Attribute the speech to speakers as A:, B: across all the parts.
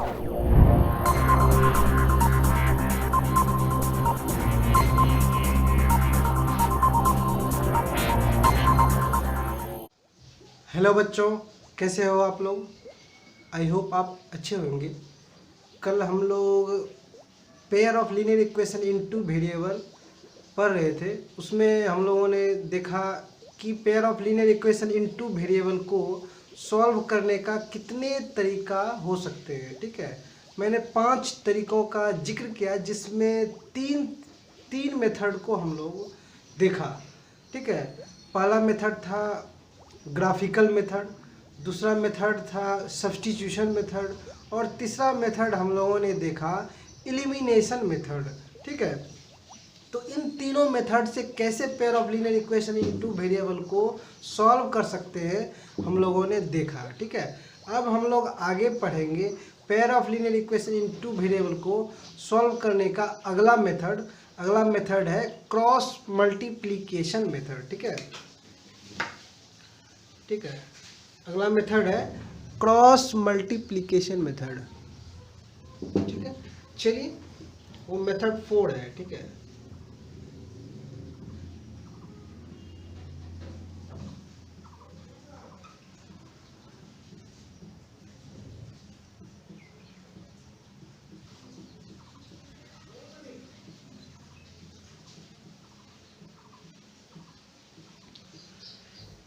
A: Hello बच्चों, कैसे हो आप लोग। आई होप आप अच्छे होंगे। कल हम लोग pair of linear equation in two variable पढ़ रहे थे। उसमें हम लोगों ने देखा कि pair of linear equation in two variable को सॉल्व करने का कितने तरीका हो सकते हैं। ठीक है, मैंने 5 तरीक़ों का जिक्र किया, जिसमें तीन मेथड को हम लोग देखा। ठीक है, पहला मेथड था ग्राफिकल मेथड, दूसरा मेथड था सब्स्टिट्यूशन मेथड, और तीसरा मेथड हम लोगों ने देखा एलिमिनेशन मेथड। ठीक है, तो इन तीनों मेथड से कैसे pair of linear equation in two variable को सॉल्व कर सकते हैं हम लोगों ने देखा। ठीक है, अब हम लोग आगे पढ़ेंगे pair of linear equation in two variable को सॉल्व करने का अगला मेथड है क्रॉस मल्टीप्लिकेशन मेथड। ठीक है, अगला मेथड है क्रॉस मल्टीप्लिकेशन मेथड। ठीक है, चलिए वो मेथड 4 है। ठीक है,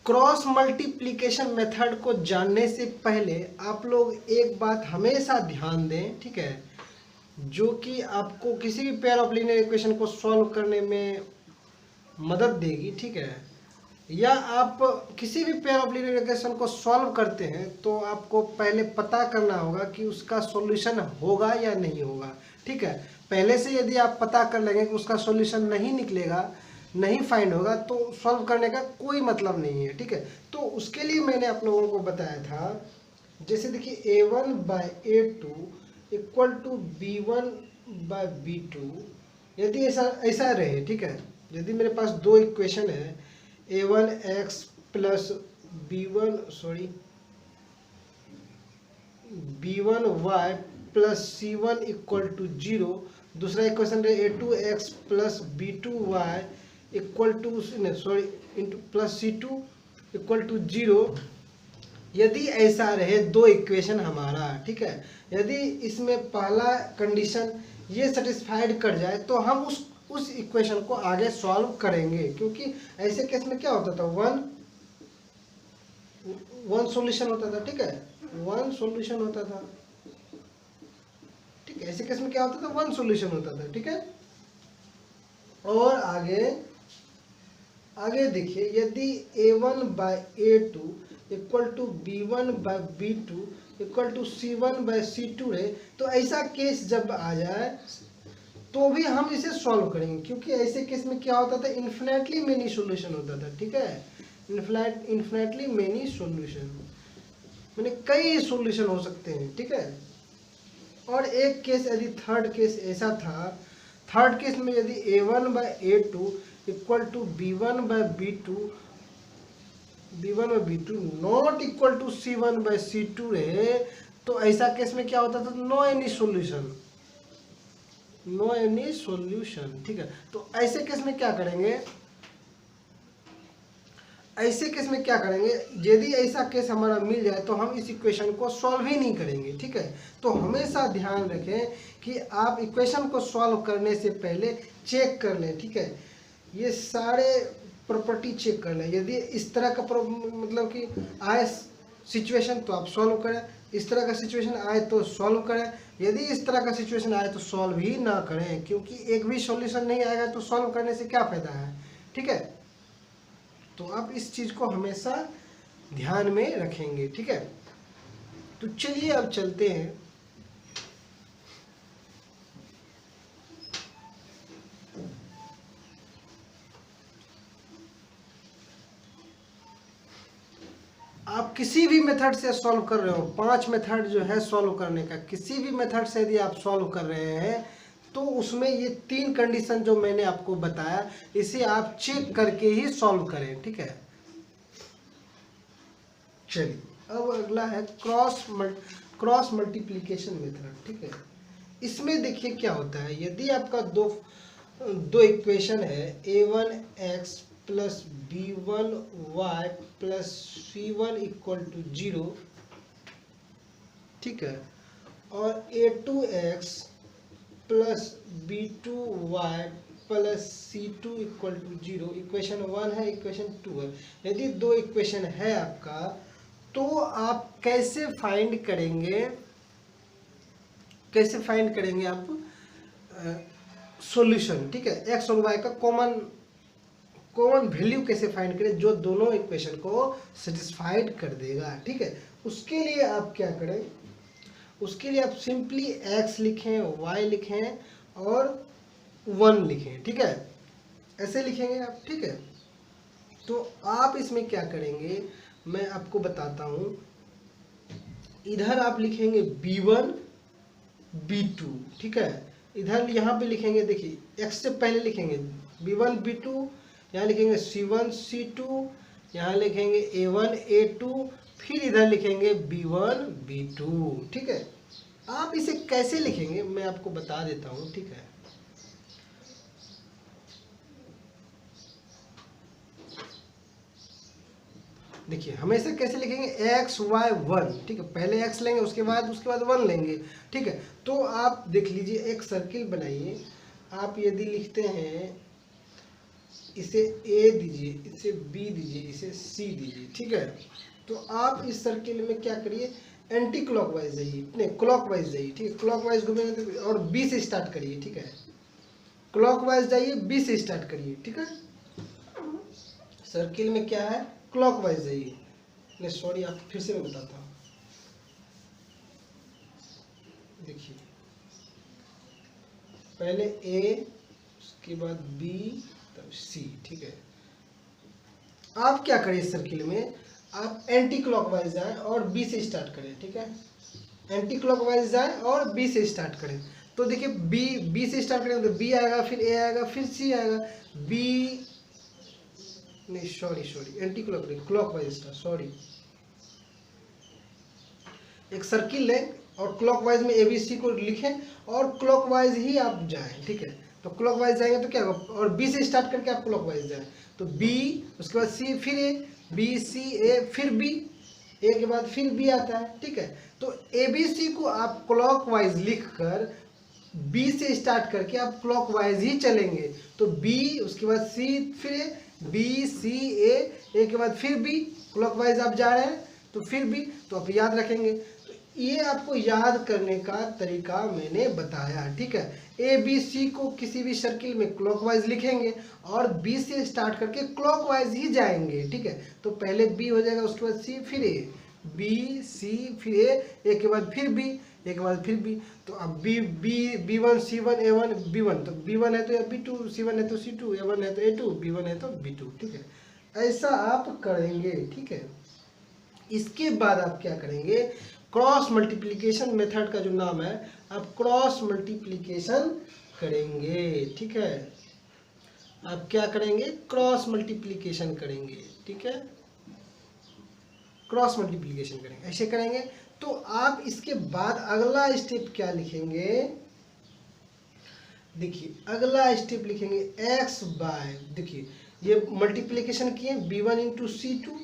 A: क्रॉस मल्टीप्लिकेशन मेथड को जानने से पहले आप लोग एक बात हमेशा ध्यान दें। ठीक है, जो कि आपको किसी भी पेयर ऑफ लीनियर इक्वेशन को सॉल्व करने में मदद देगी। ठीक है, या आप किसी भी पेयर ऑफ लीनियर इक्वेशन को सॉल्व करते हैं तो आपको पहले पता करना होगा कि उसका सॉल्यूशन होगा या नहीं होगा। ठीक है, पहले से यदि आप पता कर लेंगे कि उसका सॉल्यूशन नहीं निकलेगा, नहीं फाइंड होगा, तो सॉल्व करने का कोई मतलब नहीं है। ठीक है, तो उसके लिए मैंने आप लोगों को बताया था, जैसे देखिए a1/a2 इक्वल टू b1/b2, यदि ऐसा रहे। ठीक है, यदि मेरे पास दो इक्वेशन है a1x plus b1y plus c1 equal to 0, दूसरा इक्वेशन है a2x plus b2y equal to into plus c2 equal to 0। यदि ऐसा रहे दो इक्वेशन हमारा, ठीक है, यदि इसमें पहला कंडीशन ये सेटिस्फाइड कर जाए तो हम उस इक्वेशन को आगे सॉल्व करेंगे, क्योंकि ऐसे केस में क्या होता था, वन सॉल्यूशन होता था। ठीक है, वन सॉल्यूशन होता था। ठीक है, ऐसे केस में क्या होता था, वन सॉल्यूशन होता था। ठीक है, और आगे देखिए, यदि a1/a2 equal to b1/b2 equal to c1/c2 है, तो ऐसा केस जब आ जाए तो भी हम इसे सॉल्व करेंगे, क्योंकि ऐसे केस में क्या होता था, इन्फिनेटली मेनी सॉल्यूशन होता था। ठीक है, इन्फिनेटली मेनी सॉल्यूशन माने कई सॉल्यूशन हो सकते हैं। ठीक है, और एक केस यदि थर्ड केस ऐसा था, थर्ड केस में यदि a1/a2 equal to b1/b2 not equal to c1/c2 रहे, तो ऐसा केस में क्या होता था, नो एनी सॉल्यूशन। ठीक है, तो ऐसे केस में क्या करेंगे, यदि ऐसा केस हमारा मिल जाए तो हम इस इक्वेशन को सॉल्व ही नहीं करेंगे। ठीक है, तो हमेशा ध्यान रखें कि आप इक्वेशन को सॉल्व करने से पहले चेक कर लें। ठीक है, ये सारे प्रॉपर्टी चेक कर लें। यदि इस तरह का मतलब कि आए सिचुएशन तो आप सॉल्व करें, इस तरह का सिचुएशन आए तो सॉल्व करें, यदि इस तरह का सिचुएशन आए तो सॉल्व ही ना करें, क्योंकि एक भी सॉल्यूशन नहीं आएगा तो सॉल्व करने से क्या फ़ायदा है। ठीक है, तो आप इस चीज़ को हमेशा ध्यान में रखेंगे। ठीक है, तो चलिए अब चलते हैं आप किसी भी मेथड से सॉल्व कर रहे हो, 5 मेथड जो है सॉल्व करने का, किसी भी मेथड से यदि आप सॉल्व कर रहे हैं तो उसमें ये 3 कंडीशन जो मैंने आपको बताया, इसे आप चेक करके ही सॉल्व करें। ठीक है, चलिए अब अगला है क्रॉस क्रॉस मल्टीप्लिकेशन मेथड, ठीक है। इसमें देखिए क्या होता है, यदि आपका दो इक्वेशन है a1x plus b1y plus c1 equal to 0, ठीक है, और a2x plus b2y plus c2 equal to 0, equation 1 है, इक्वेशन 2 है। यदि दो इक्वेशन है आपका, तो आप कैसे फाइंड करेंगे आप सॉल्यूशन, ठीक है। एक्स और वाई का कॉमन वैल्यू कैसे फाइंड करें जो दोनों इक्वेशन को सेटिस्फाइड कर देगा, ठीक है। उसके लिए आप क्या करें, उसके लिए आप सिंपली x लिखें, y लिखें और 1 लिखें, ठीक है। ऐसे लिखेंगे आप, ठीक है। तो आप इसमें क्या करेंगे मैं आपको बताता हूं। इधर आप लिखेंगे b1 b2, ठीक है। इधर यहाँ पे लिखेंगे, देखिए x से पहले लिखेंगे b1 b2, यहाँ लिखेंगे c1 c2, यहाँ लिखेंगे a1 a2, फिर इधर लिखेंगे b1 b2, ठीक है। आप इसे कैसे लिखेंगे मैं आपको बता देता हूँ, ठीक है। देखिए हमेशा कैसे लिखेंगे, x y 1, ठीक है। पहले x लेंगे, उसके बाद 1 लेंगे, ठीक है। तो आप देख लीजिए, एक सर्किल बनाइए। आप यदि लिखते हैं, इसे a दीजिए, इसे b दीजिए, इसे c दीजिए, ठीक है। तो आप इस सर्किल में क्या करिए, एंटी क्लॉकवाइज जाइए, नहीं क्लॉकवाइज जाइए, ठीक है। क्लॉकवाइज घूमेंगे और b से स्टार्ट करिए, ठीक है। क्लॉकवाइज जाइए, b से स्टार्ट करिए, ठीक है। सर्किल में क्या है, क्लॉकवाइज जाइए। नहीं सॉरी, आप फिर से मैं बताता हूँ। देखिए पहले a, उसके बाद b, तब c, ठीक है। आप क्या करिए, सर्किल में आप एंटी क्लॉकवाइज जाएं और b से स्टार्ट करें, ठीक है। एंटी क्लॉकवाइज जाएं और b से स्टार्ट करें। तो देखिए b से स्टार्ट करेंगे तो b आएगा, फिर a आएगा, फिर c आएगा। b नहीं sorry anti clockwise start, sorry. एक सर्किल लें और क्लॉकवाइज में ABC को लिखें और क्लॉकवाइज ही आप जाएं, ठीक है। तो क्लॉकवाइज जाएंगे तो क्या होगा, और B से स्टार्ट करके आप क्लॉकवाइज जाएं तो B, उसके बाद C, फिर A, B C A, फिर B, A के बाद फिर B आता है, ठीक है। तो ABC को आप क्लॉकवाइज लिखकर B से स्टार्ट करके आप क्लॉकवाइज ही चलेंगे। तो B, उसके बाद C, फिर A, B C A के बाद फिर B, क्लॉकवाइज आप जा रहे हैं तो फिर B, तो आप याद रखेंगे। तो ये आपको याद करने का तरीका मैंने बताया, ठीक है। ABC को किसी भी सर्किल में क्लॉकवाइज लिखेंगे और B से स्टार्ट करके क्लॉकवाइज ही जाएंगे, ठीक है। तो पहले B हो जाएगा, उसके बाद C, फिर A, B C, फिर A के बाद फिर B, एक बार फिर B। तो अब B1 C1 A1 B1, तो B1 है तो B2, C1 है तो C2, A1 है तो A2, B1 है तो B2, ठीक है। ऐसा आप करेंगे, ठीक है। इसके बाद आप क्या करेंगे, क्रॉस मल्टीप्लिकेशन मेथड का जो नाम है, आप क्रॉस मल्टीप्लिकेशन करेंगे, ठीक है। आप क्या करेंगे, क्रॉस मल्टीप्लिकेशन करेंगे, ठीक है। क्रॉस मल्टीप्लिकेशन करेंगे, ऐसे करेंगे। तो आप इसके बाद अगला स्टेप क्या लिखेंगे, देखिए अगला स्टेप लिखेंगे x बाय, देखिए ये मल्टीप्लिकेशन किए b1 into C2,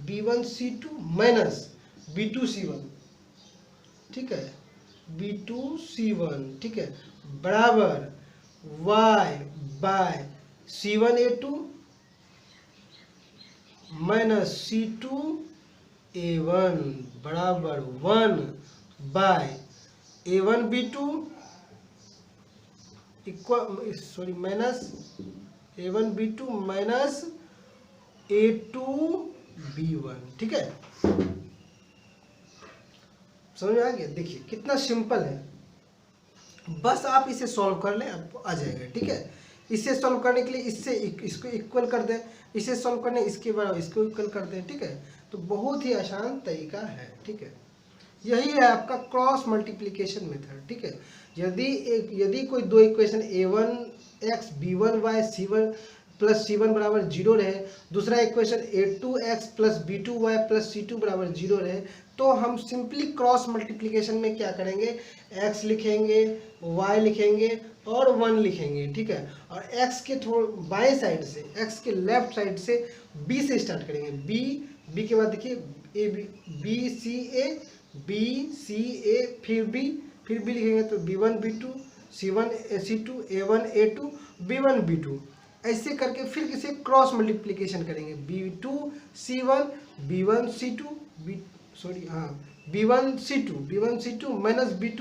A: b1 C2 minus b2 C1, ठीक है, b2 C1, ठीक है, बराबर y bye C1 A2 minus C2 A1 बराबर 1 by A1 B2 equal, sorry, minus A1 B2 minus A2 B1, ठीक है। समझ में आ गया, देखिए कितना सिंपल है। बस आप इसे सॉल्व कर लें, आपको आ जाएगा, ठीक है। इसे सॉल्व करने के लिए इससे इसको इक्वल कर दें, इसे सॉल्व करने इसके बराबर इसको इक्वल कर दें, ठीक है। तो बहुत ही आसान तरीका है, ठीक है। यही है आपका क्रॉस मल्टीप्लिकेशन मेथड, ठीक है। यदि कोई दो equation A1x B1y C1 plus C1 बराबर 0 रहे, दूसरा equation A2x plus B2y plus C2 बराबर 0 रहे, तो हम सिंपली क्रॉस मल्टीप्लिकेशन में क्या करेंगे, x लिखेंगे, y लिखेंगे और 1 लिखेंगे, ठीक है। और x के थोड़ा बाएं साइड से, x के लेफ्ट साइड से b से स्टार्ट करेंगे, b के बाद देखिए a b c a फिर b लिखेंगे तो b1 b2 c1 c2 a1 a2 b1 b2, ऐसे करके फिर किसे क्रॉस मल्टीप्लिकेशन करेंगे, b2 c1 b1 c2 b1 c2 minus b2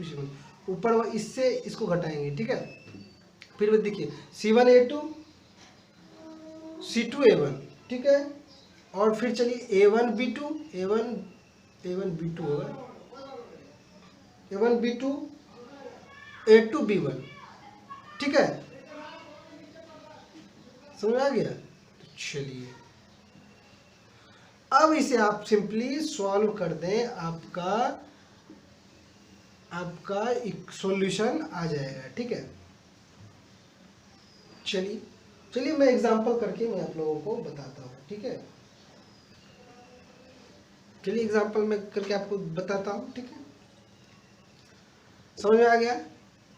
A: c1 ऊपर इससे इसको घटाएंगे, ठीक है। फिर देखिए c1 a2 c2 a1, ठीक है। और फिर चलिए a1 b2 होगा, a1 b2 a2 b1, ठीक है, समझ आ गया। चलिए अब इसे आप सिंपली सॉल्व कर दें, आपका एक सॉल्यूशन आ जाएगा, ठीक है। चलिए मैं एग्जांपल करके मैं आप लोगों को बताता हूँ, ठीक है। चलिए एग्जांपल में करके आपको बताता हूँ, ठीक है। समझ में आ गया।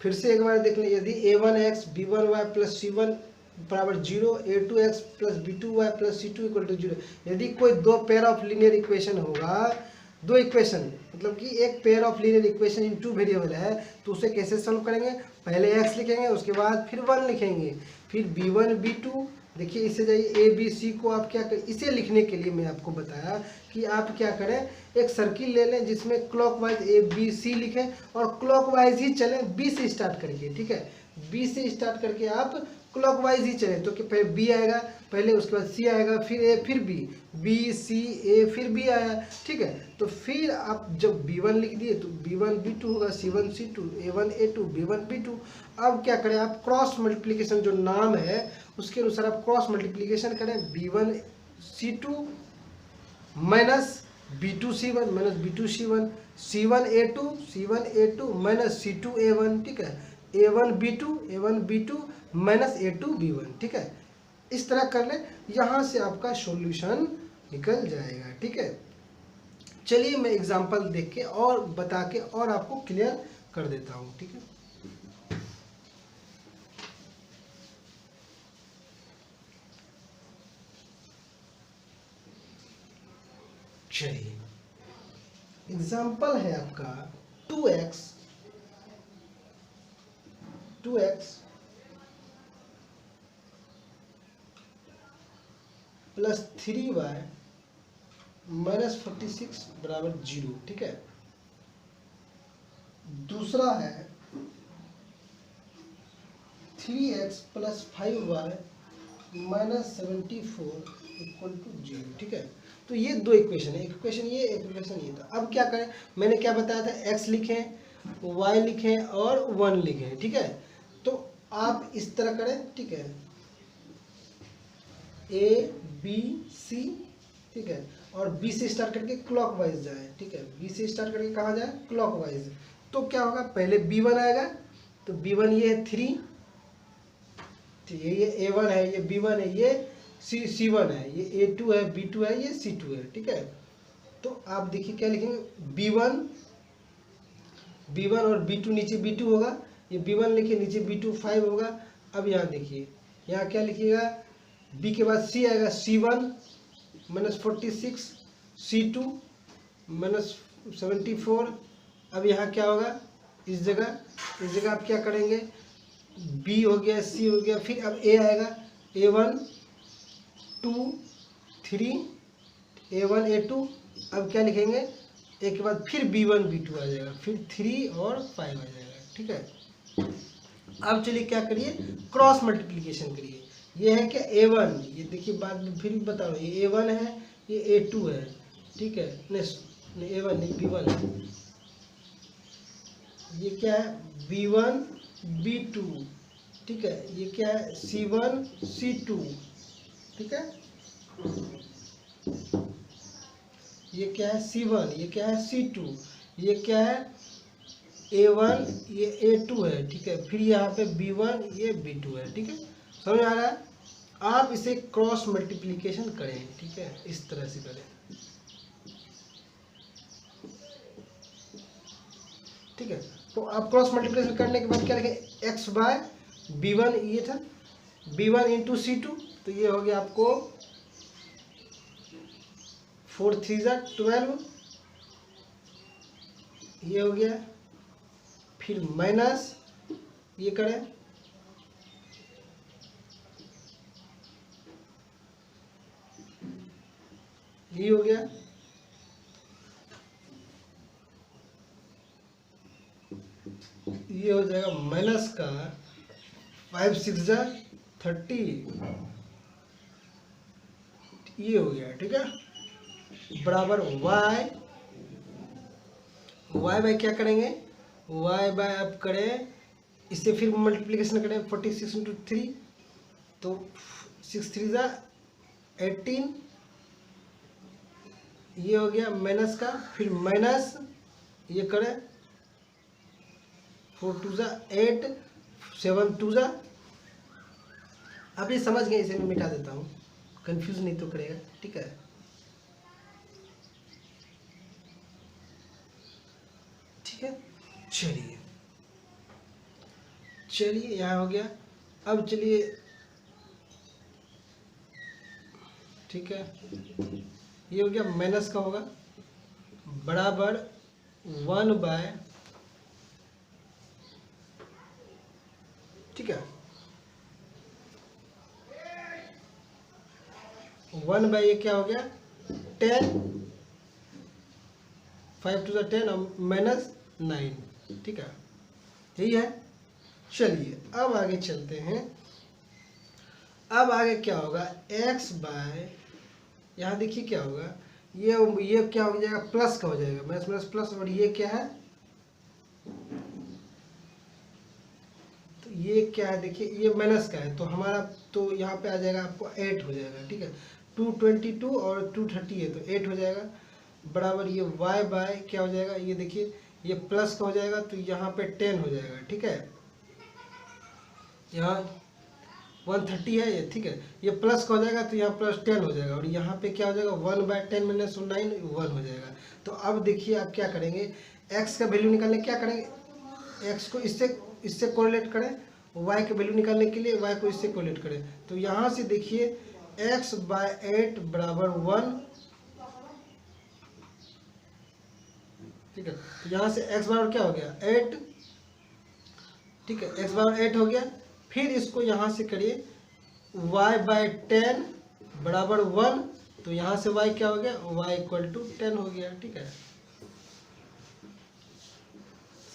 A: फिर से एक बार देख लें, यदि a1x b1y प्लस c1 बराबर 0, a2x plus b2y plus c2 equal to 0, यदि कोई दो पेयर ऑफ लीनियर इक्वेशन होगा, दो इक्वेशन मतलब कि एक pair of linear equation in two variable है, तो उसे कैसे सॉल्व करेंगे, पहले x लिखेंगे, उसके बाद फिर 1 लिखेंगे, फिर b1 b2, देखिए इससे जाइए a b c को आप क्या करें, इसे लिखने के लिए मैं आपको बताया कि आप क्या करें, एक सर्किल ले लें जिसमें क्लॉकवाइज a b c लिखें और क्लॉकवाइज ही चलें b से स्टार्ट करके, ठीक है। b से स्टार्ट करके आप क्लॉकवाइज ही चलें, तो कि पहले b आएगा पहले, उसके बाद c आएगा, फिर a फिर b c a फिर b आया, ठीक है। तो फिर आप जब b1 लिख दिए तो b1 b2 होगा, c1 c2 a1 a2 b1 b2। अब क्या करें, आप क्रॉस मल्टीप्लिकेशन जो नाम है उसके अनुसार आप क्रॉस मल्टीप्लिकेशन करें, b1 c2 minus b2 c1 minus b2 c1 c1 a2 minus c2 a1, ठीक है, a1 b2 minus a2 b1, ठीक है। इस तरह कर ले, यहाँ से आपका सॉल्यूशन निकल जाएगा, ठीक है। चलिए मैं एग्जांपल देख के और बता के और आपको क्लियर कर देता हूँ, ठीक है। चलिए एग्जांपल है आपका 2x प्लस 3y माइनस 46 बराबर 0, ठीक है। दूसरा है 3x plus 5y minus 74 equal to 0, ठीक है। तो ये दो इक्वेशन है, एक इक्वेशन ये, एक इक्वेशन ये था। अब क्या करें, मैंने क्या बताया था, x लिखें, y लिखें और 1 लिखें, ठीक है। तो आप इस तरह करें, ठीक है, a b c, ठीक है, और b से स्टार्ट करके क्लॉकवाइज जाए, ठीक है, b से स्टार्ट करके कहाँ जाए, क्लॉकवाइज। तो क्या होगा, पहले b1 आएगा, तो b1 ये है 3, ठीक है, ये a1 है, ये b1 है, ये c1 है, ये a2 है, b2 है, ये c2 है, ठीक है। तो आप देखिए क्या लिखेंगे, b1 और b2, नीचे b2 होगा, ये b1 लिखिए, नीचे b2 5 होगा। अब यहाँ देखिए, यहाँ क्या लिखिएगा, b के बाद c आएगा, c1 माइनस 46 c2 माइनस 74। अब यहाँ क्या होगा, इस जगह आप क्या करेंगे, b हो गया, c हो गया, फिर अब a आएगा, a1 2 3 a1 a2। अब क्या लिखेंगे, a के बाद फिर b1 b2 आ जाएगा, फिर 3 और 5 आ जाएगा, ठीक है। अब चलिए क्या करिए, क्रॉस मल्टीप्लिकेशन करिए। ये है क्या, a1, ये देखिए बाद में फिर बता रहा हूँ, ये a1 है, ये a2 है, ठीक है, नहीं a1 नहीं b1 है, ये क्या है b1 b2, ठीक है, ये क्या है c1 c2, ठीक है, ये क्या है c1, ये क्या है c2, ये क्या है a1, ये a2 है, ठीक है, फिर यहाँ पे b1, ये b2 है, ठीक है। समझ आ रहा है? आप इसे क्रॉस मल्टीप्लिकेशन करें, ठीक है, इस तरह से करें, ठीक है। तो आप क्रॉस मल्टीप्लिकेशन करने के बाद क्या लिखें, एक्स बाय बी वन, ये था b1 इंटू c2, तो ये हो गया आपको 4 3 12, ये हो गया। फिर माइनस ये करें, ये हो गया। ये हो जाएगा माइनस का 5 6 30, ये हो गया, ठीक है, बराबर y बाय क्या करेंगे, y बाय आप करें, इससे फिर मल्टीप्लिकेशन करें 46 इंटू 3, तो 6 3 18, ये हो गया माइनस का, फिर माइनस ये करें 4 2 8 7 2, आप ये समझ गए, इसे मैं मिटा देता हूँ, कंफ्यूज नहीं तो करेगा, ठीक है। ठीक है, चलिए यहाँ हो गया। अब चलिए, ठीक है, ये हो गया माइनस का होगा बराबर 1 बाय, ठीक है, 1 बाय ये क्या हो गया 10, 5 2 10 और माइनस 9, ठीक है, यही है। चलिए अब आगे चलते हैं। अब आगे क्या होगा, x बाय, यहाँ देखिए क्या होगा, ये क्या हो जाएगा, प्लस का हो जाएगा, माइनस माइनस प्लस, और ये क्या है, तो ये क्या है, देखिए ये माइनस का है, तो हमारा तो यहाँ पे आ जाएगा आपको 8 हो जाएगा, ठीक है, 222 और 230 है, तो 8 हो जाएगा, बराबर ये y बाय क्या हो जाएगा, ये देखिए ये प्लस का हो जाएगा, तो यहाँ पे 10 हो जाएगा, ठीक है, यहाँ 130 है ये, ठीक है, ये प्लस का हो जाएगा, तो यहाँ प्लस 10 हो जाएगा, और यहाँ पे क्या हो जाएगा 1 बाय 10 माइनस 9 1 हो जाएगा। तो अब देखिए आप क्या करेंगे, x का वैल्यू निकालने क्या करेंगे, x को इससे कोरिलेट करें, y का वैल्यू निकालने के लिए y को इससे कोरिलेट करें, तो यहाँ से देखिए x बाय 8 बराबर 1, ठीक है, तो यहाँ से x बराबर क्या हो गया 8, ठीक है, x बराबर 8 हो गया। फिर इसको यहाँ से करिए y बाय 10 बराबर 1, तो यहाँ से y क्या हो गया, y इक्वल टू 10 हो गया, ठीक है,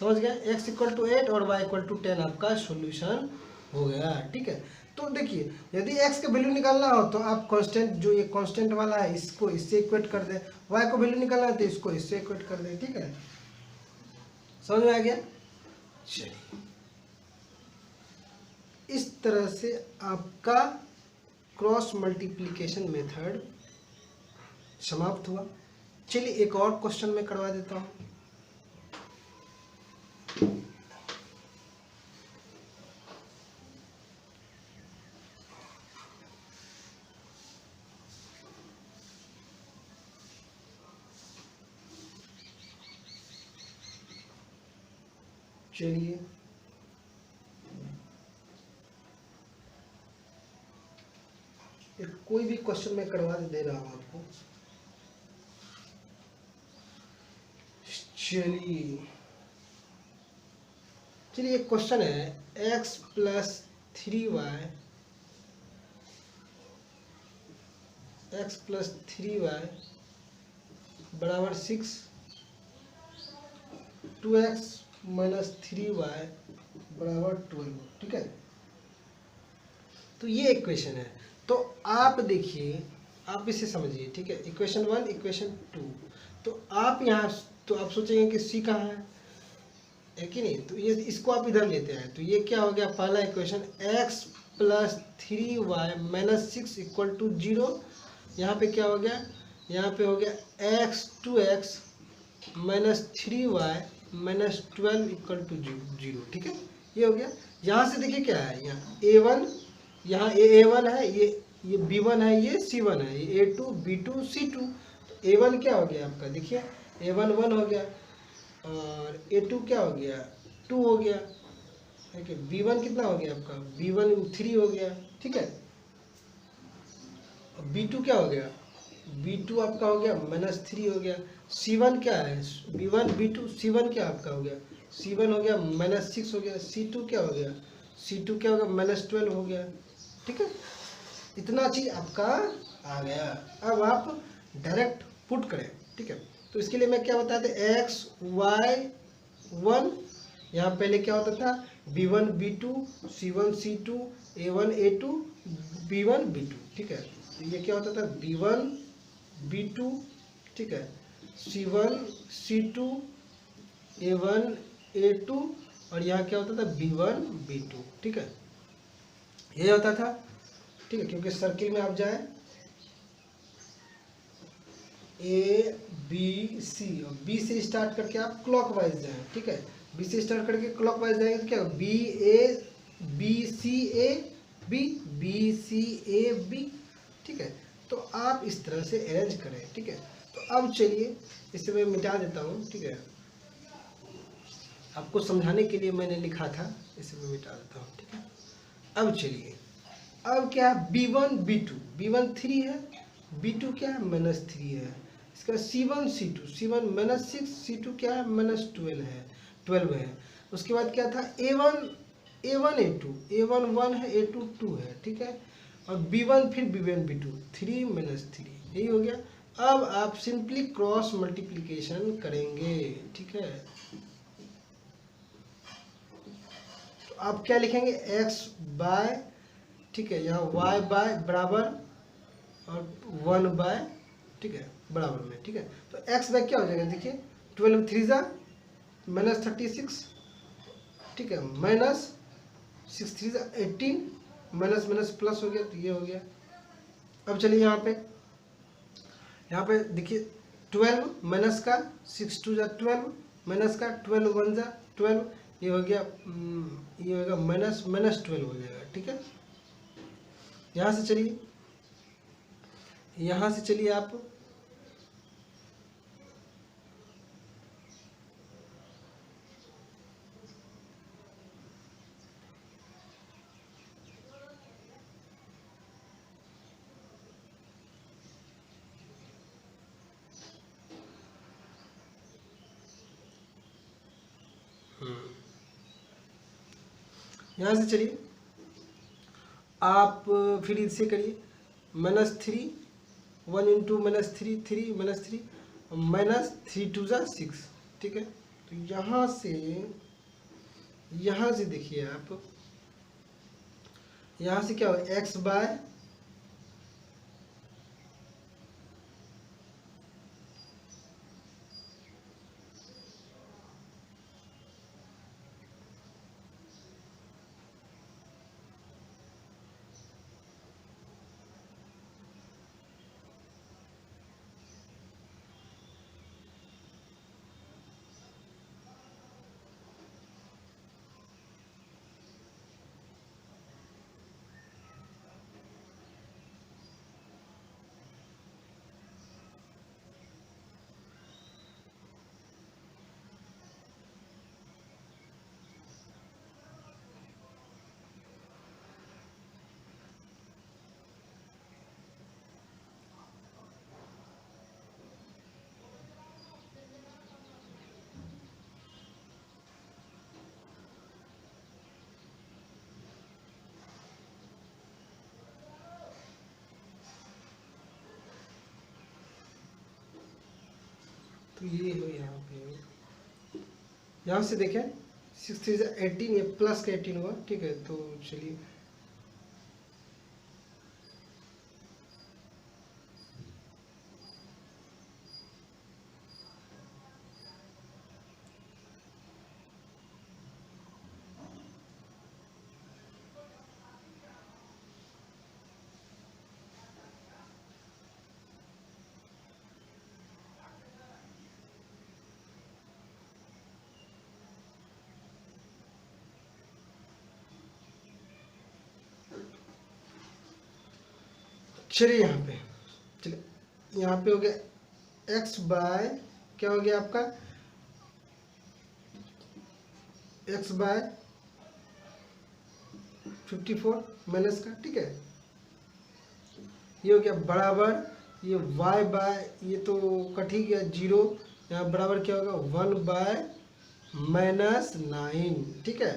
A: समझ गए, x इक्वल टू 8 और y इक्वल टू 10 आपका सॉल्यूशन हो गया, ठीक है। तो देखिए यदि x का वैल्यू निकालना हो तो आप कांस्टेंट, जो ये कांस्टेंट वाला है इसको इससे इक्वेट कर दें, y को वैल्यू निकालना है तो इसको इससे इक्वेट कर दें, ठीक है, समझ में आ गया। चलिए इस तरह से आपका क्रॉस मल्टीप्लिकेशन मेथड समाप्त हुआ। चलिए एक और क्वेश्चन मैं करवा देता हूँ। चलिए कोई भी क्वेश्चन मैं करवा दे रहा हूँ आपको। चलिए एक क्वेश्चन है, x plus 3y, x plus 3y बराबर 6, 2x माइनस 3y बराबर 12, ठीक है। तो ये इक्वेशन है, तो आप देखिए, आप इसे समझिए, ठीक है, इक्वेशन 1 इक्वेशन 2, तो आप यहाँ, तो आप सोचेंगे कि सी कहाँ है कि नहीं, तो ये इसको आप इधर लेते हैं, तो ये क्या हो गया, पहला equation x plus 3y minus 6 equal to 0, यहाँ पे क्या हो गया, यहाँ पे हो गया x 2x minus 3y minus 12 equal to 0, ठीक है, ये हो गया। यहाँ से देखिए क्या है, यहाँ a1 यहाँ A1 है, ये B1 है, ये C1 है, ये A2 B2 C2। तो A1 क्या हो गया आपका, देखिए A1 1 हो गया और A2 क्या हो गया 2 हो गया, ठीक है। B1 कितना हो गया आपका, B1 3 हो गया, ठीक है। B2 क्या हो गया, B2 आपका हो गया -3 हो गया। C1 क्या है, B1 B2 C1 क्या आपका हो गया, C1 हो गया -6 हो गया। C2 क्या हो गया, C2 क्या हो गया -12 हो गया, ठीक है। इतना चीज आपका आ गया। अब आप डायरेक्ट पुट करें, ठीक है। तो इसके लिए मैं क्या बताया था, x y 1, यहाँ पहले क्या होता था B1 B2 C1 C2 A1 A2 B1 B2, ठीक है। तो ये क्या होता था B1 B2, ठीक है, C1 C2 A1 A2 और यहाँ क्या होता था B1 B2, ठीक है। ये होता था, ठीक है। क्योंकि सर्किल में आप जाए A B C और B से स्टार्ट करके आप क्लॉकवाइज जाएं, ठीक है। B से स्टार्ट करके क्लॉकवाइज जाएंगे तो क्या होगा, B C A B, ठीक है। तो आप इस तरह से अरेंज करें, ठीक है। तो अब चलिए इसे मैं मिटा देता हूँ, ठीक है। आपको समझाने के लिए मैंने लिखा था, इसे मैं मिटा देता हूँ, ठीक है। अब चलिए, अब क्या है B1 B2, B1 3 है, B2 क्या है -3 है। इसका C1 C2, C1 -6, C2 क्या है -12 है, 12 है। उसके बाद क्या था A1 A2, A1 1 है, A2 2 है, ठीक है। और B1 फिर B1 B2 3 -3, यही हो गया। अब आप सिंपली क्रॉस मल्टीप्लिकेशन करेंगे, ठीक है। तो आप क्या लिखेंगे x बाय, ठीक है, यहाँ y बाय बराबर और 1 बाय, ठीक है, बराबर में, ठीक है। तो x बाय क्या हो जाएगा, देखिए 12 3 जा -36, ठीक है, -6 3 जा 18, माइनस माइनस प्लस हो गया, तो ये हो गया। अब चलिए यहाँ पे देखिए 12 माइनस का 6 2 जा 12, माइनस का 12 1 जा 12, ये हो गया, ये होगा -12 हो जाएगा, ठीक है। यहाँ से चलिए आप यहाँ से चलिए आप फिर इससे करिए -3 1 इंटू -3 3 -3 -3 2 जा 6, ठीक है। तो यहाँ से देखिए आप, यहाँ से क्या हो x बाय, तो ये हो यहाँ पे, यहाँ से देखें 6 3 जा 18, ये प्लस का 18 हुआ, ठीक है। तो चलिए चलिए यहाँ पे हो गया x बाय क्या हो गया आपका x बाय 54 माइनस का, ठीक है। ये हो गया बराबर ये y बाय ये तो कट ही गया 0, यहाँ बराबर क्या होगा 1 बाय -9, ठीक है।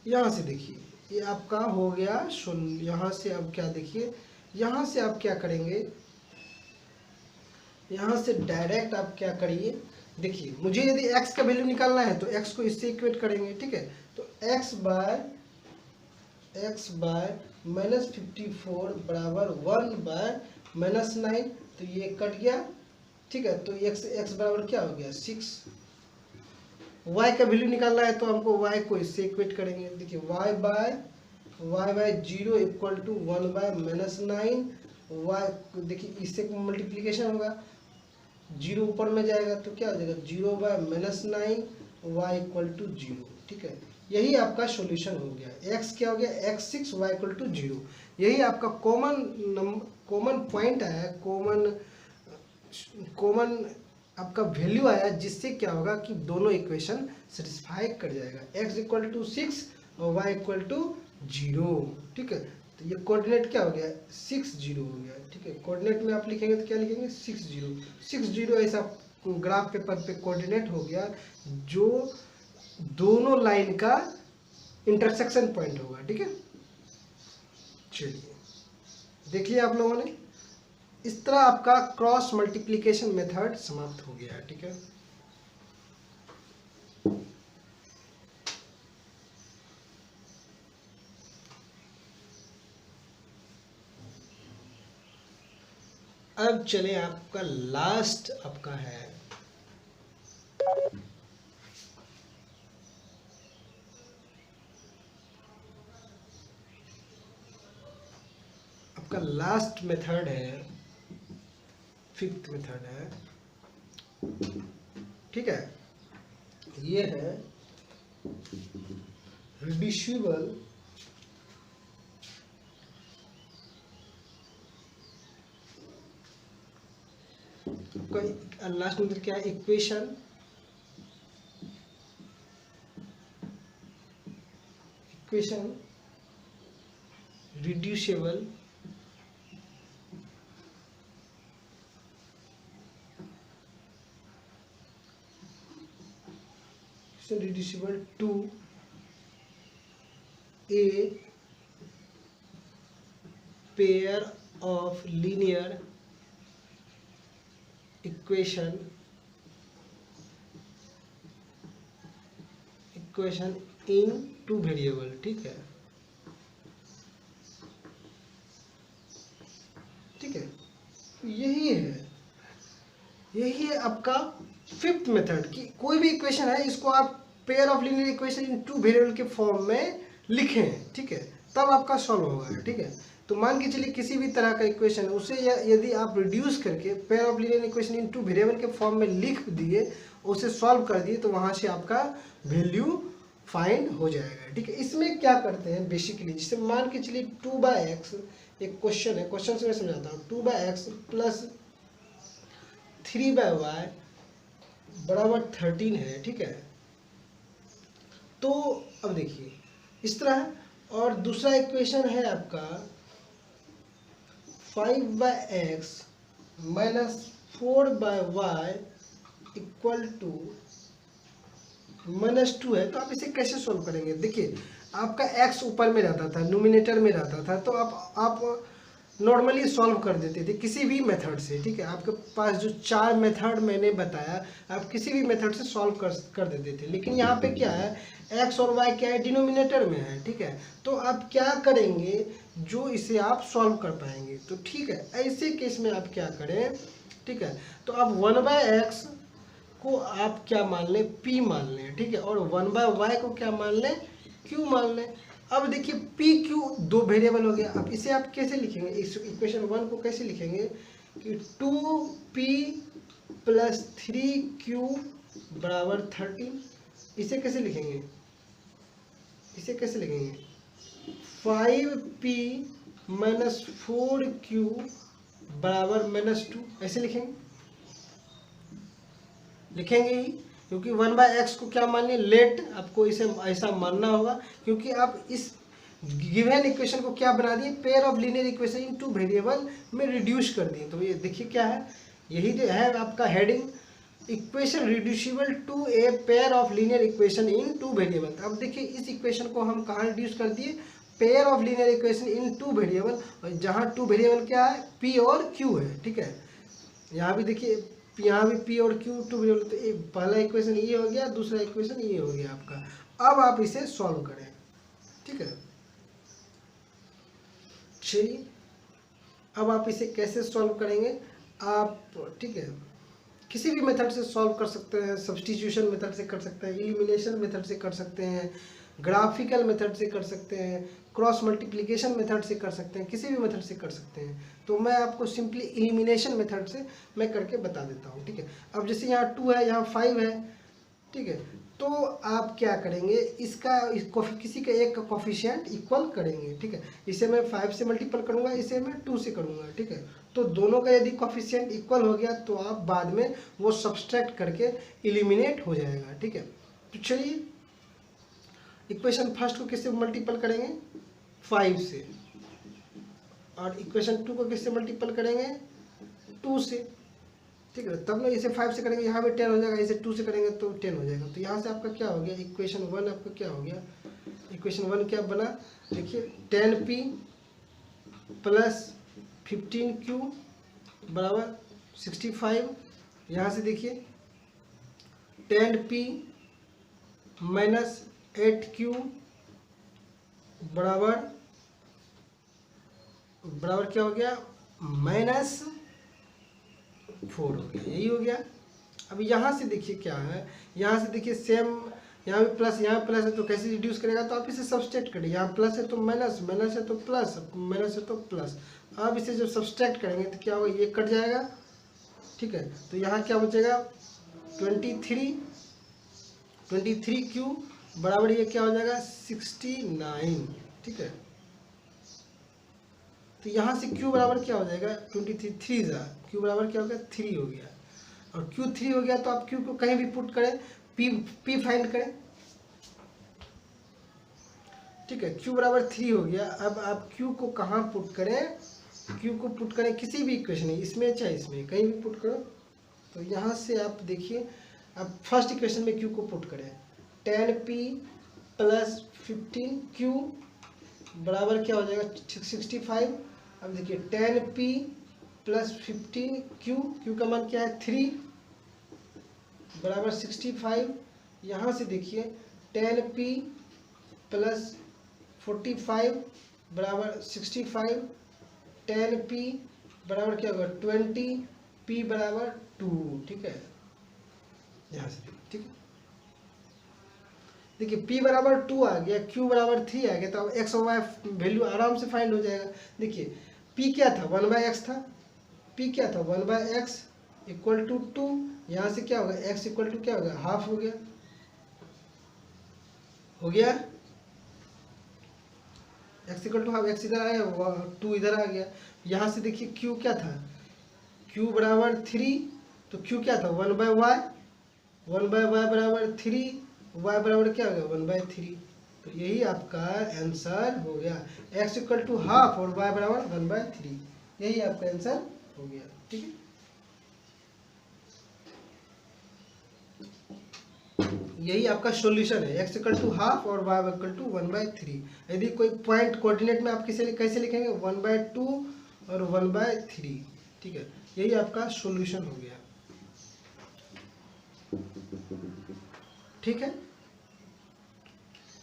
A: यहाँ से देखिए ये आपका हो गया 0। यहाँ से अब क्या देखिए, यहाँ से आप क्या करेंगे, यहाँ से डायरेक्ट आप क्या करिए, देखिए मुझे यदि x का वैल्यू निकालना है तो x को इससे इक्वेट करेंगे, ठीक है। तो x बाय -54 बराबर 1 बाय -9, तो ये कट गया, ठीक है। तो x बराबर क्या हो गया 6। y का वैल्यू निकालना है तो हमको y को इससे इक्वेट करेंगे, देखिए y by 0 equal to 1 by -9, y देखिए इससे मल्टीप्लिकेशन होगा, 0 ऊपर में जाएगा तो क्या हो जाएगा 0 बाय -9 y इक्वल टू 0, ठीक है। यही आपका सॉल्यूशन हो गया। x क्या हो गया x 6 y इक्वल टू 0। यही आपका कॉमन पॉइंट आया, कॉमन आपका वैल्यू आया, जिससे क्या होगा कि दोनों इक्वेशन सेटिस्फाई कर जाएगा, x इक्वल टू 6 और y इक्वल टू 0, ठीक है। तो ये कोऑर्डिनेट क्या हो गया 6 0 हो गया, ठीक है। कोऑर्डिनेट में आप लिखेंगे तो क्या लिखेंगे 6 0 ऐसा ग्राफ पेपर पे कोऑर्डिनेट हो गया जो दोनों लाइन का इंटरसेक्शन पॉइंट होगा, ठीक है। चलिए देख लिया आप लोगों ने, इस तरह आपका क्रॉस मल्टीप्लिकेशन मेथड समाप्त हो गया, ठीक है। अब चले आपका लास्ट आपका है आपका लास्ट मेथड है, 5th मेथड है, ठीक है। ये है रिड्यूसिबल लास्ट मेथड क्या है, equation reducible to a pair of linear equation in two variable, ठीक है, ठीक है। यही है आपका 5th मेथड कि कोई भी इक्वेशन है इसको आप pair of linear equation in two variable के फॉर्म में लिखें, ठीक है, तब आपका सॉल्व होगा, ठीक है। तो मान के चलिए किसी भी तरह का इक्वेशन है उसे यदि आप रिड्यूस करके pair of linear equation in two variable के फॉर्म में लिख दिए, उसे सॉल्व कर दिए, तो वहां से आपका वैल्यू फाइंड हो जाएगा, ठीक है। इसमें क्या करते हैं बेसिकली, जैसे मान के चलिए 2/x एक क्वेश्चन है, क्वेश्चन से मैं समझाता हूँ, 2/x प्लस 3/y बराबर 13 है, ठीक है। तो अब देखिए इस तरह है, और दूसरा इक्वेशन है आपका 5/x minus 4/y equal to -2 है। तो आप इसे कैसे सोल्व करेंगे, देखिए आपका x ऊपर में रहता था, न्यूमिनेटर में रहता था, तो आप नॉर्मली सॉल्व कर देते थे किसी भी मेथड से, ठीक है। आपके पास जो 4 मेथड मैंने बताया, आप किसी भी मेथड से सॉल्व कर देते थे, लेकिन यहाँ पे क्या है x और y क्या है डिनोमिनेटर में है, ठीक है। तो आप क्या करेंगे जो इसे आप सॉल्व कर पाएंगे, तो ठीक है, ऐसे केस में आप क्या करें, ठीक है। तो आप 1/x को आप क्या मान लें p मान लें, ठीक है, और 1/y को क्या मान लें q मान लें। अब देखिए p q दो वेरिएबल हो गया, अब इसे आप कैसे लिखेंगे, इस इक्वेशन 1 को कैसे लिखेंगे कि 2p प्लस 3q बराबर 13, इसे कैसे लिखेंगे 5p -4q बराबर -2, ऐसे लिखेंगे ही, क्योंकि 1/x को क्या मानिए, लेट, आपको इसे ऐसा मानना होगा, क्योंकि आप इस गिवन इक्वेशन को क्या बना दिए, pair of linear equation in two variable में रिड्यूस कर दिए। तो ये देखिए क्या है, यही है आपका heading, equation reducible to a pair of linear equation in two variable. अब देखिए इस इक्वेशन को हम कहाँ रिड्यूस कर दिए, pair of linear equation in two variable, और जहाँ टू वेरिएबल क्या है, पी और क्यू है, ठीक है। यहाँ भी देखिए, यहाँ भी पी और क्यू टू वेरिएबल, तो पहला इक्वेशन ये हो गया, दूसरा इक्वेशन ये हो गया आपका। अब आप इसे सॉल्व करें, ठीक है। चलिए अब आप इसे कैसे सॉल्व करेंगे आप, ठीक है, किसी भी मेथड से सॉल्व कर सकते हैं, सब्स्टिट्यूशन मेथड से कर सकते हैं, एलिमिनेशन मेथड से कर सकते हैं, ग्राफिकल मेथड से कर सकते हैं, क्रॉस मल्टीप्लिकेशन मेथड से कर सकते हैं, किसी भी मेथड से कर सकते हैं। तो मैं आपको सिंपली एलिमिनेशन मेथड से मैं करके बता देता हूँ, ठीक है। अब जैसे यहाँ 2 है, यहाँ 5 है, ठीक है, तो आप क्या करेंगे, इसका किसी का एक का कोफिशिएंट इक्वल करेंगे, ठीक है। इसे मैं 5 से मल्टीपल करूंगा, इसे मैं 2 से करूंगा, ठीक है। तो दोनों का यदि कोफिशिएंट इक्वल हो गया तो आप बाद में वो सब्सट्रैक्ट करके एलिमिनेट हो जाएगा, ठीक है। तो चलिए इक्वेशन फर्स्ट को किससे मल्टीपल करेंगे, 5 से, और इक्वेशन 2 को किससे मल्टीपल करेंगे, 2 से, ठीक है। तब ना इसे 5 से करेंगे, यहाँ भी 10 हो जाएगा, इसे 2 से करेंगे तो 10 हो जाएगा। तो यहाँ से आपका क्या हो गया, इक्वेशन 1 आपका क्या हो गया, इक्वेशन 1 क्या बना, देखिए 10p प्लस 15q बराबर 65। यहाँ से देखिए 10p माइनस 8q बराबर क्या हो गया, -4 हो गया, यही हो गया। अब यहाँ से देखिए क्या है, यहाँ से देखिए सेम, यहाँ भी प्लस, यहाँ प्लस है, तो कैसे रिड्यूस करेगा, तो आप इसे सब्सट्रैक्ट करिए, यहाँ प्लस है तो माइनस, माइनस है तो प्लस, माइनस है तो प्लस। अब इसे जब सब्सट्रैक्ट करेंगे तो क्या होगा, ये कट जाएगा, ठीक है। तो यहाँ क्या बचेगा, 23q बराबर ये क्या हो जाएगा, 69, ठीक है। तो यहाँ से q बराबर क्या हो जाएगा, 23 q बराबर क्या हो गया, 3 हो गया। और q 3 हो गया तो आप q को कहीं भी पुट करें, p फाइंड करें, ठीक है। q बराबर 3 हो गया। अब आप q को कहाँ पुट करें, q को पुट करें किसी भी इक्वेशन, इसमें चाहे इसमें, कहीं भी पुट करो। तो यहाँ से आप देखिए, अब फर्स्ट इक्वेशन में q को पुट करें, 10p प्लस 15q बराबर क्या हो जाएगा, 65। अब देखिए 10p प्लस 15q, q का मान क्या है, 3 बराबर 65। यहाँ से देखिए 10p प्लस 45 बराबर 65, 10p बराबर क्या होगा, 20p बराबर 2, ठीक है। यहाँ से ठीक है, देखिए p बराबर 2 आ गया, q बराबर 3 आ गया, तो अब x और y वैल्यू आराम से फाइंड हो जाएगा। देखिए p क्या था, 1/x था, p क्या था, 1/x इक्वल टू 2, यहाँ से क्या होगा, x इक्वल टू क्या होगा, हाफ हो गया, x equal to half, x इधर आया, 2 इधर आ गया। यहाँ से देखिए q क्या था, q बराबर 3, तो q क्या था, 1/y, 1/y बराबर 3, y बराबर क्या हो गया, 1/3। तो यही आपका आंसर हो गया, x इक्वल टू हाफ और y बराबर 1/3, यही आपका आंसर हो गया, ठीक है। यही आपका सॉल्यूशन है, x इक्वल टू हाफ और y इक्वल टू 1/3। यदि कोई पॉइंट कोऑर्डिनेट में आप कैसे लिखेंगे, 1/2 और 1/3, ठीक है। यही आपका सॉल्यूशन हो गया, ठीक है।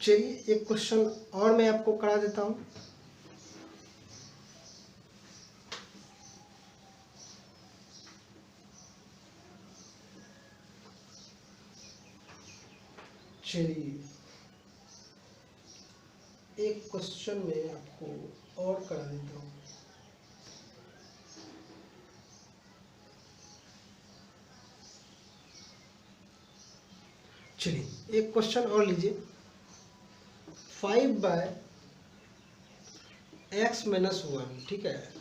A: चलिए एक क्वेश्चन और मैं आपको करा देता हूं। चलिए एक क्वेश्चन में आपको और करा देता हूं। चलिए एक क्वेश्चन और लीजिए, 5/x एक्स माइनस वन, ठीक है,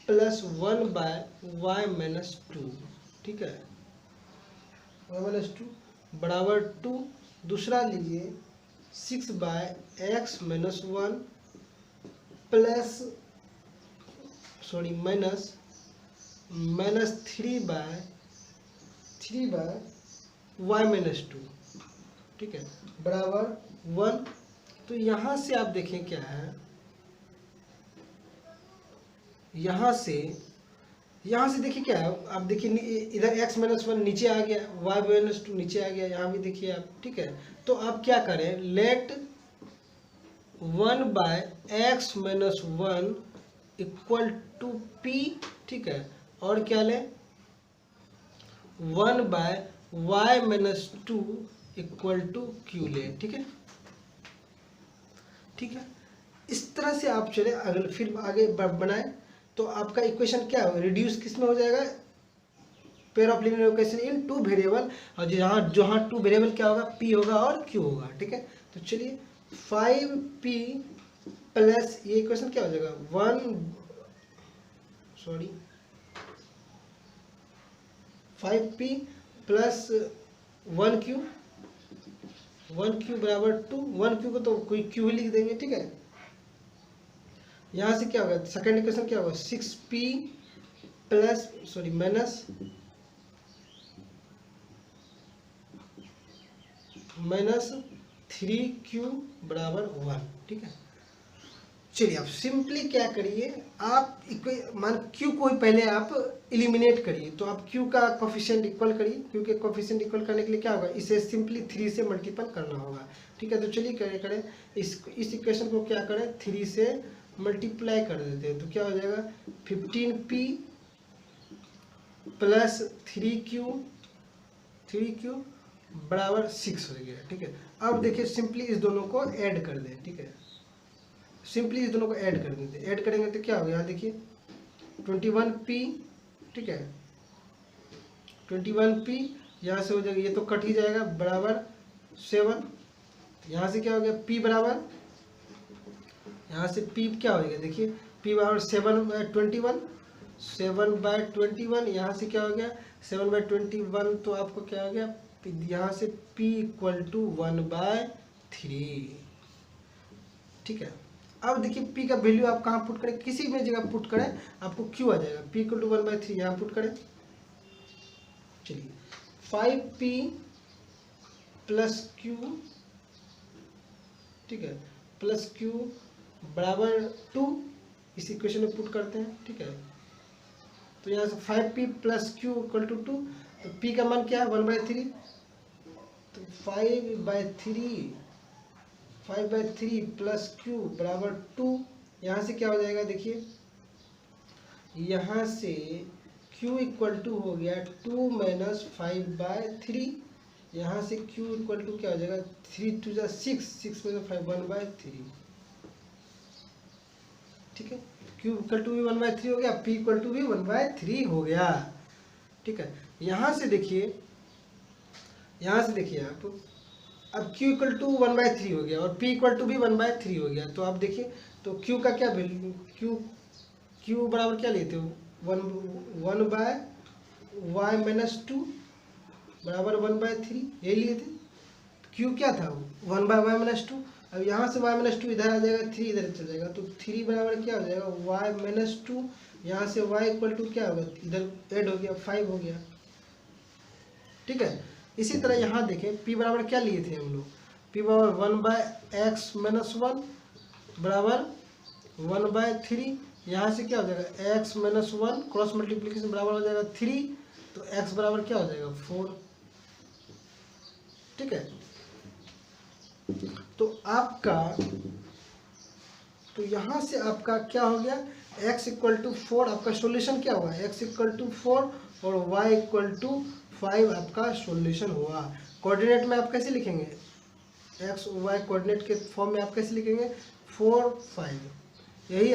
A: प्लस 1/y-2, ठीक है, y-2 बराबर 2। दूसरा लीजिए 6/x-1 प्लस माइनस 3/y-2, ठीक है, बराबर 1। तो यहाँ से आप देखें क्या है, यहाँ से देखिए क्या है, आप देखिए इधर x-1 नीचे आ गया, y-2 नीचे आ गया, यहाँ भी देखिए आप, ठीक है। तो आप क्या करें, late 1/x-1 equal to p, ठीक है, और क्या लें 1/y-2 इक्वल टू q लें, ठीक है, ठीक है। इस तरह से आप चले अगले, फिर आगे बनाए तो आपका इक्वेशन क्या होगा, रिड्यूस किस में हो जाएगा, pair of linear equation in two variable, और जहाँ टू वेरिएबल क्या होगा, p होगा और q होगा, ठीक है। तो चलिए 5p प्लस ये इक्वेशन क्या हो जाएगा 5p प्लस 1q बराबर 2, 1q को तो कोई q ही लिख देंगे, ठीक है। यहाँ से क्या होगा, सेकेंड इक्वेशन क्या होगा 6p प्लस माइनस 3q बराबर 1, ठीक है। चलिए आप सिंपली क्या करिए, आप मान q को ही पहले आप एलिमिनेट करिए, तो आप q का कोफिशिएंट इक्वल करिए, q के कोफिशिएंट इक्वल करने के लिए क्या होगा, इसे सिंपली 3 से मल्टीपल करना होगा, ठीक है। तो चलिए करें इस इक्वेशन को क्या करें, 3 से मल्टीप्लाई कर देते हैं, तो क्या हो जाएगा 15p प्लस 3q बराबर 6 हो गया, ठीक है। अब देखिए सिंपली इस दोनों को ऐड कर दें, ठीक है, सिंपली इस दोनों को ऐड कर देते हैं, ऐड करेंगे तो क्या होगा, यहाँ देखिए 21p, ठीक है, 21p यहाँ से हो जाएगा, ये तो कट ही जाएगा, बराबर 7। यहाँ से क्या हो गया p बराबर, यहाँ से p क्या हो गया, देखिए p बराबर 7/21, यहाँ से क्या हो गया 7/21, तो आपको क्या हो गया, यहाँ से p इक्वल टू 1/3, ठीक है। अब देखिए p का वैल्यू आप कहाँ पुट करें, किसी भी जगह पुट करें आपको q आ जाएगा, p इक्वल टू 1/3 यहाँ पुट करें। चलिए 5p प्लस q, ठीक है, प्लस q बराबर 2, इस इक्वेशन में पुट करते हैं, ठीक है। तो यहाँ से 5p plus q equal to 2, तो p का मान क्या है 1/3, तो 5/3 प्लस q बराबर 2, यहाँ से क्या हो जाएगा, देखिए यहाँ से q इक्वल टू हो गया 2 माइनस 5/3, यहाँ से q इक्वल टू क्या हो जाएगा 3 2 जा 6 में 5 1/3, ठीक है। q इक्वल टू भी 1/3 हो गया, p इक्वल टू भी 1/3 हो गया, ठीक है। यहाँ से देखिए आप, अब q इक्वल टू 1/3 हो गया और p इक्वल टू भी 1/3 हो गया, तो आप देखिए तो q का क्या वैल्यू, q बराबर क्या लेते हो 1/y-2 बराबर 1/3, यही लिए थे। q क्या था 1/y-2, अब यहाँ से y-2 इधर आ जाएगा, 3 इधर चल जाएगा, तो 3 बराबर क्या हो जाएगा y-2, यहाँ से y इक्वल टू क्या होगा, इधर ऐड हो गया 5 हो गया, ठीक है। इसी तरह यहाँ देखें p बराबर क्या लिए थे हम लोग, p बराबर 1/x-1 बराबर 1/3, यहाँ से क्या हो जाएगा x-1 क्रॉस मल्टीप्लिकेशन बराबर हो जाएगा 3, तो x बराबर क्या हो जाएगा 4, ठीक है। तो यहाँ से आपका क्या हो गया, x इक्वल टू 4, आपका सॉल्यूशन क्या हुआ, x इक्वल टू 4 और y इक्वल टू 5 आपका सॉल्यूशन हुआ। कोऑर्डिनेट में आप कैसे लिखेंगे, x y कोऑर्डिनेट के फॉर्म में आप कैसे लिखेंगे 4 5, यही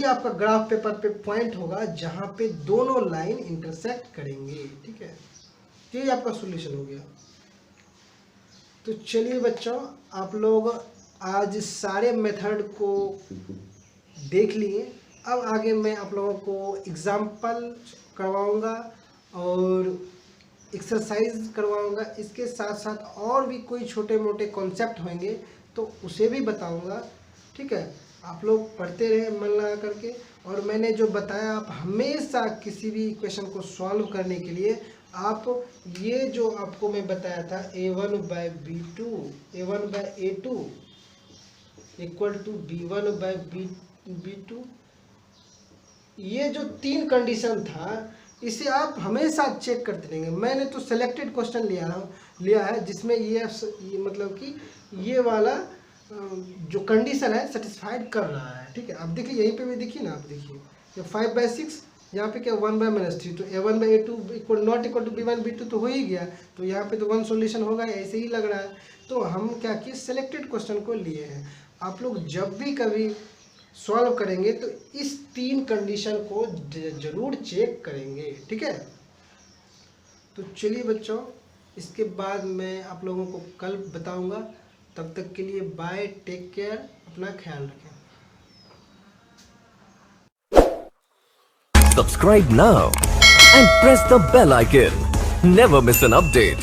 A: आपका ग्राफ पेपर पे पॉइंट होगा जहाँ पे दोनों लाइन इंटरसेक्ट करेंगे, ठीक है। यही आपका सॉल्यूशन हो गया। तो चलिए बच्चों, आप लोग आज सारे मेथड को देख लिए। अब आगे मैं आप लोगों को एग्जाम्पल करवाऊंगा और एक्सरसाइज करवाऊंगा। इसके साथ साथ और भी कोई छोटे मोटे कॉन्सेप्ट होंगे तो उसे भी बताऊंगा। ठीक है, आप लोग पढ़ते रहे मन लगा करके। और मैंने जो बताया, आप हमेशा किसी भी इक्वेशन को सॉल्व करने के लिए आप ये जो आपको मैं बताया था a1/b2 a1/a2 equal to b1/b2, ये जो 3 कंडीशन था इसे आप हमेशा चेक करते रहेंगे। मैंने तो सिलेक्टेड क्वेश्चन लिया है जिसमें ये मतलब कि ये वाला जो कंडीशन है सेटिस्फाइड कर रहा है। ठीक है, अब देखिए यहीं पे भी देखिए ना, आप देखिए ये 5/6, यहाँ पे क्या 1/-3, तो a1/a2 not equal to b1/b2 तो हो ही गया। तो यहाँ पे तो 1 सॉल्यूशन होगा, ऐसे ही लग रहा है। तो हम क्या किए, सिलेक्टेड क्वेश्चन को लिए हैं। आप लोग जब भी कभी सॉल्व करेंगे तो इस 3 कंडीशन को जरूर चेक करेंगे। ठीक है, तो चलिए बच्चों, इसके बाद मैं आप लोगों को कल बताऊंगा। तब तक के लिए बाय, टेक केयर, अपना ख्याल रखें।
B: Subscribe now and press the bell icon. Never miss an update.